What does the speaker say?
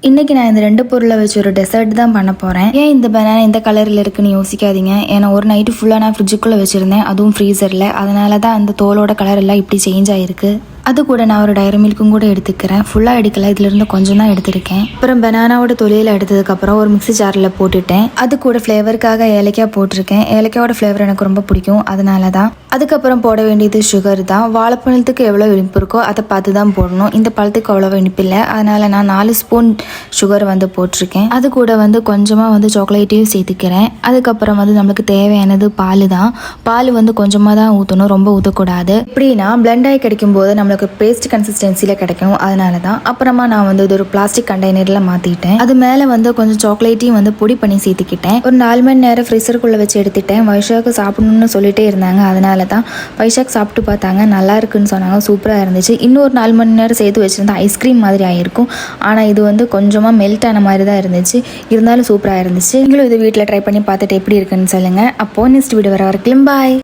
இன்னைக்கு நான் இந்த 2 பொருளை வச்சு ஒரு டெசர்ட் தான் பண்ண போகிறேன். ஏன் இந்த பனானா இந்த கலரில் இருக்குன்னு யோசிக்காதீங்க. ஏன்னா ஒரு நைட்டு ஃபுல்லாக நான் ஃப்ரிட்ஜுக்குள்ளே வச்சுருந்தேன், அதுவும் ஃப்ரீசரில். அதனால தான் அந்த தோலோட கலர் எல்லாம் இப்படி சேஞ்ச் ஆகிருக்கு. அது கூட நான் ஒரு டைரி மில்க்கும் கூட எடுத்துக்கிறேன். ஃபுல்லாக எடுக்கல, இதுலேருந்து கொஞ்சம் தான் எடுத்திருக்கேன். அப்புறம் பனானாவோட தொலியில் எடுத்ததுக்கப்புறம் ஒரு மிக்ஸி ஜாரில் போட்டுட்டேன். அது கூட ஃப்ளேவருக்காக ஏலக்காய் போட்டிருக்கேன். ஏலக்காயோட ஃப்ளேவர் எனக்கு ரொம்ப பிடிக்கும், அதனால தான். அதுக்கப்புறம் போட வேண்டியது சுகர் தான். வாழைப்பழத்துக்கு எவ்வளோ இனிப்பு இருக்கோ அதை பார்த்து தான் போடணும். இந்த பழத்துக்கு அவ்வளோ இனிப்பு இல்லை, அதனால நான் 4 ஸ்பூன் சுகர் போட்டிருக்கேன். அது கூட கொஞ்சமாக சாக்லேட்டையும் சேர்த்துக்கிறேன். அதுக்கப்புறம் நம்மளுக்கு தேவையானது பால் தான். பால் கொஞ்சமாக தான் ஊற்றணும், ரொம்ப ஊற்றக்கூடாது. இப்படின்னா பிளெண்ட் ஆகி கிடைக்கும் போது நம்மளுக்கு பேஸ்ட் கன்சிஸ்டன்சியில் கிடைக்கும், அதனால தான். அப்புறமா நான் இது ஒரு பிளாஸ்டிக் கண்டெய்னரில் மாற்றிட்டேன். அது மேலே கொஞ்சம் சாக்லேட்டையும் பொடி பண்ணி சேர்த்துக்கிட்டேன். ஒரு 4 மணி நேரம் ஃப்ரீசருக்குள்ளே வச்சு எடுத்துட்டேன். வைஷாக்கு சாப்பிடணும்னு சொல்லிட்டே இருந்தாங்க, அதனால தான். வைஷாக் சாப்பிட்டு பார்த்தாங்க, நல்லா இருக்குன்னு சொன்னாங்க, சூப்பராக இருந்துச்சு. இன்னொரு 4 மணி நேரம் சேர்த்து வச்சுருந்தா ஐஸ்கிரீம் மாதிரி ஆகிருக்கும். ஆனால் இது கொஞ்சமாக மெல்ட் ஆன மாதிரி தான் இருந்துச்சு, இருந்தாலும் சூப்பராக இருந்துச்சு. நீங்களும் இது வீட்டில் ட்ரை பண்ணி பார்த்துட்டு எப்படி இருக்குன்னு சொல்லுங்கள். அப்போது நெக்ஸ்ட் வீடியோ வர வரைக்கும் பாய்.